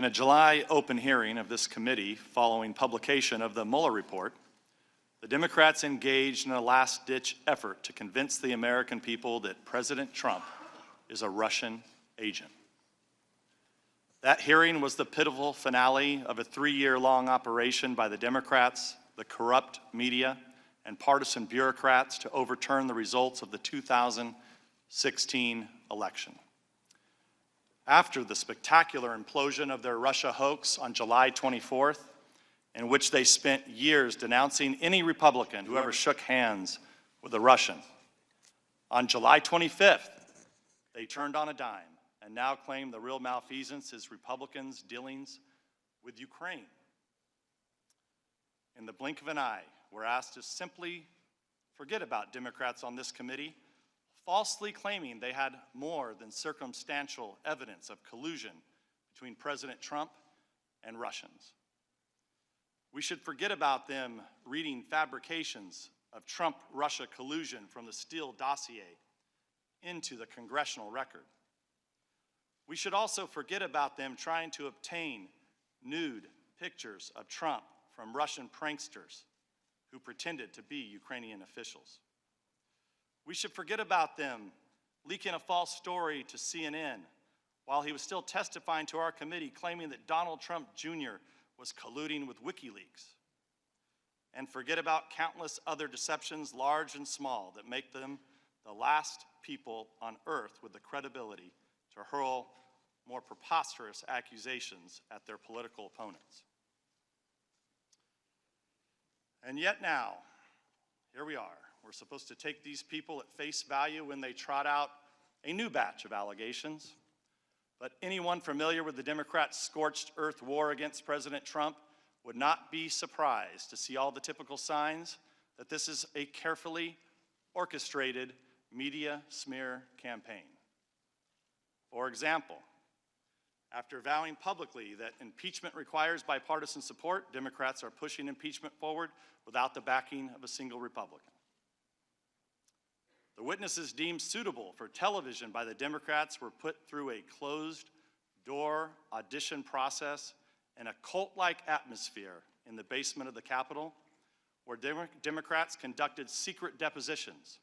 In a July open hearing of this committee following publication of the Mueller report, the Democrats engaged in a last-ditch effort to convince the American people that President Trump is a Russian agent. That hearing was the pivotal finale of a 3-year-long operation by the Democrats, the corrupt media, and partisan bureaucrats to overturn the results of the 2016 election. After the spectacular implosion of their Russia hoax on July 24th, in which they spent years denouncing any Republican who ever shook hands with a Russian, on July 25th, they turned on a dime and now claim the real malfeasance is Republicans' dealings with Ukraine. In the blink of an eye, we're asked to simply forget about Democrats on this committee, falsely claiming they had more than circumstantial evidence of collusion between President Trump and Russians. We should forget about them reading fabrications of Trump-Russia collusion from the Steele dossier into the congressional record. We should also forget about them trying to obtain nude pictures of Trump from Russian pranksters who pretended to be Ukrainian officials. We should forget about them leaking a false story to CNN while he was still testifying to our committee claiming that Donald Trump Jr. was colluding with WikiLeaks. And forget about countless other deceptions, large and small, that make them the last people on earth with the credibility to hurl more preposterous accusations at their political opponents. And yet now, here we are. We're supposed to take these people at face value when they trot out a new batch of allegations. But anyone familiar with the Democrats' scorched earth war against President Trump would not be surprised to see all the typical signs that this is a carefully orchestrated media smear campaign. For example, after vowing publicly that impeachment requires bipartisan support, Democrats are pushing impeachment forward without the backing of a single Republican. The witnesses deemed suitable for television by the Democrats were put through a closed-door audition process in a cult-like atmosphere in the basement of the Capitol, where Democrats conducted secret depositions,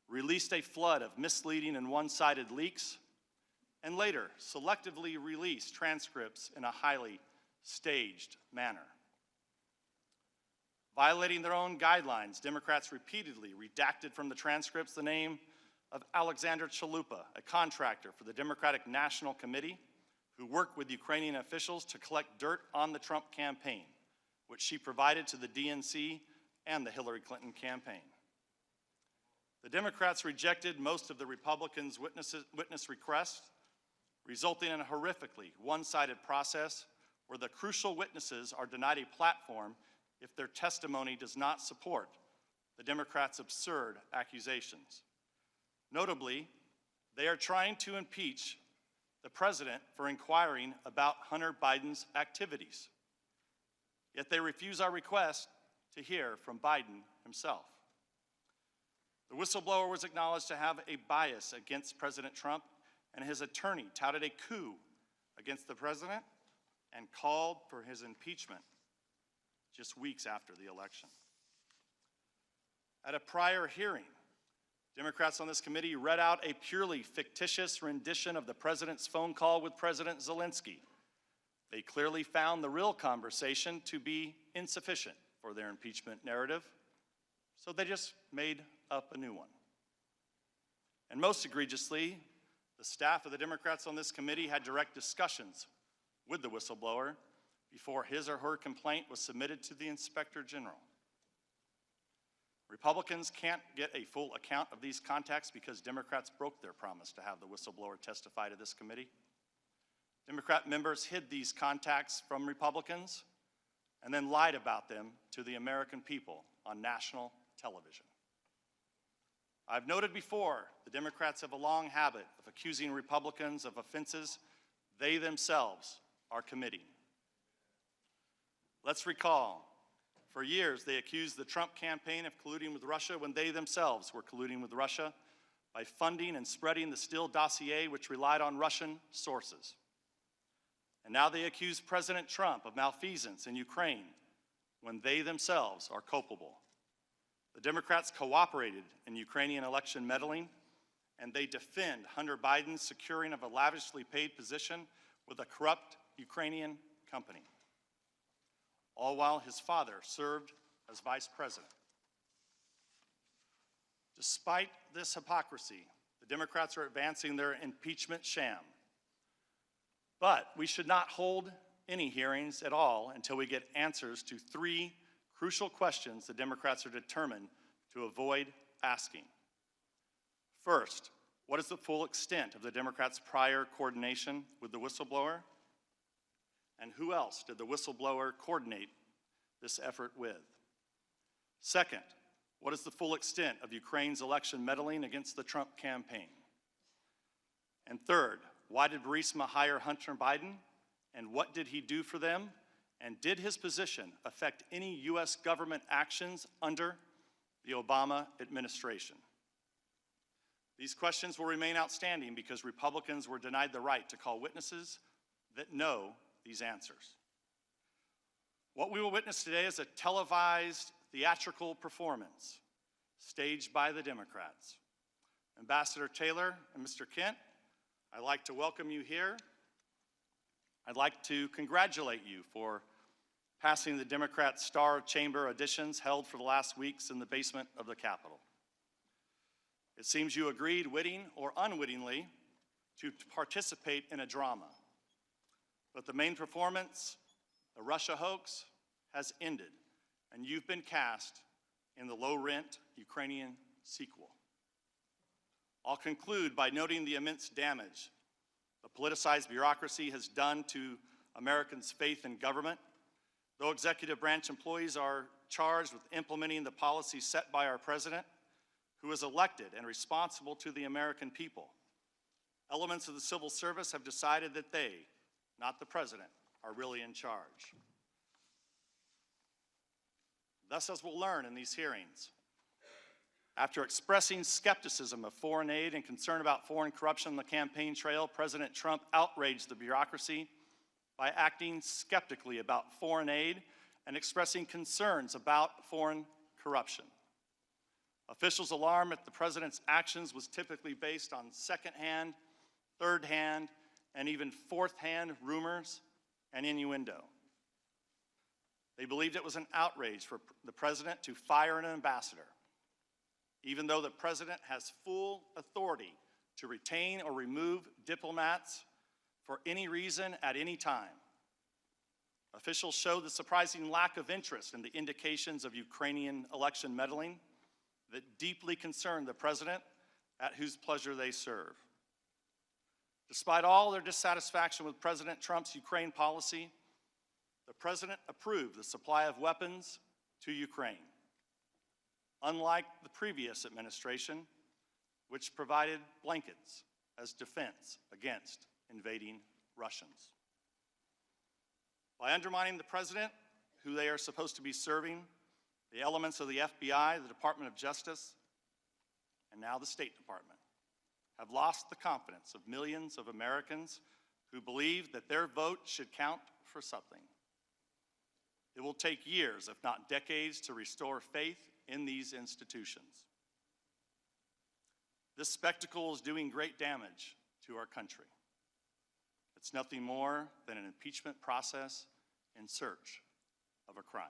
released a flood of misleading and one-sided leaks, and later selectively released transcripts in a highly staged manner. Violating their own guidelines, Democrats repeatedly redacted from the transcripts the name of Alexander Chalupa, a contractor for the Democratic National Committee who worked with Ukrainian officials to collect dirt on the Trump campaign, which she provided to the DNC and the Hillary Clinton campaign. The Democrats rejected most of the Republicans' witness requests, resulting in a horrifically one-sided process where the crucial witnesses are denied a platform if their testimony does not support the Democrats' absurd accusations. Notably, they are trying to impeach the president for inquiring about Hunter Biden's activities. Yet they refuse our request to hear from Biden himself. The whistleblower was acknowledged to have a bias against President Trump, and his attorney touted a coup against the president and called for his impeachment just weeks after the election. At a prior hearing, Democrats on this committee read out a purely fictitious rendition of the president's phone call with President Zelensky. They clearly found the real conversation to be insufficient for their impeachment narrative, so they just made up a new one. And most egregiously, the staff of the Democrats on this committee had direct discussions with the whistleblower before his or her complaint was submitted to the Inspector General. Republicans can't get a full account of these contacts because Democrats broke their promise to have the whistleblower testify to this committee. Democrat members hid these contacts from Republicans and then lied about them to the American people on national television. I've noted before, the Democrats have a long habit of accusing Republicans of offenses they themselves are committing. Let's recall, for years they accused the Trump campaign of colluding with Russia when they themselves were colluding with Russia by funding and spreading the Steele dossier, which relied on Russian sources. And now they accuse President Trump of malfeasance in Ukraine when they themselves are culpable. The Democrats cooperated in Ukrainian election meddling, and they defend Hunter Biden's securing of a lavishly paid position with a corrupt Ukrainian company, all while his father served as vice president. Despite this hypocrisy, the Democrats are advancing their impeachment sham. But we should not hold any hearings at all until we get answers to three crucial questions the Democrats are determined to avoid asking. First, what is the full extent of the Democrats' prior coordination with the whistleblower? And who else did the whistleblower coordinate this effort with? Second, what is the full extent of Ukraine's election meddling against the Trump campaign? And third, why did Burisma hire Hunter Biden, and what did he do for them? And did his position affect any U.S. government actions under the Obama administration? These questions will remain outstanding because Republicans were denied the right to call witnesses that know these answers. What we will witness today is a televised theatrical performance staged by the Democrats. Ambassador Taylor and Mr. Kent, I'd like to welcome you here. I'd like to congratulate you for passing the Democrat Star Chamber auditions held for the last weeks in the basement of the Capitol. It seems you agreed, witting or unwittingly, to participate in a drama. But the main performance, the Russia hoax, has ended, and you've been cast in the low-rent Ukrainian sequel. I'll conclude by noting the immense damage the politicized bureaucracy has done to Americans' faith in government. Though executive branch employees are charged with implementing the policies set by our president, who is elected and responsible to the American people, elements of the civil service have decided that they, not the president, are really in charge. Thus, as we'll learn in these hearings, after expressing skepticism of foreign aid and concern about foreign corruption on the campaign trail, President Trump outraged the bureaucracy by acting skeptically about foreign aid and expressing concerns about foreign corruption. Officials' alarm at the president's actions was typically based on second-hand, third-hand, and even fourth-hand rumors and innuendo. They believed it was an outrage for the president to fire an ambassador, even though the president has full authority to retain or remove diplomats for any reason at any time. Officials showed the surprising lack of interest in the indications of Ukrainian election meddling that deeply concerned the president, at whose pleasure they serve. Despite all their dissatisfaction with President Trump's Ukraine policy, the president approved the supply of weapons to Ukraine, unlike the previous administration, which provided blankets as defense against invading Russians. By undermining the president, who they are supposed to be serving, the elements of the FBI, the Department of Justice, and now the State Department have lost the confidence of millions of Americans who believe that their vote should count for something. It will take years, if not decades, to restore faith in these institutions. This spectacle is doing great damage to our country. It's nothing more than an impeachment process in search of a crime.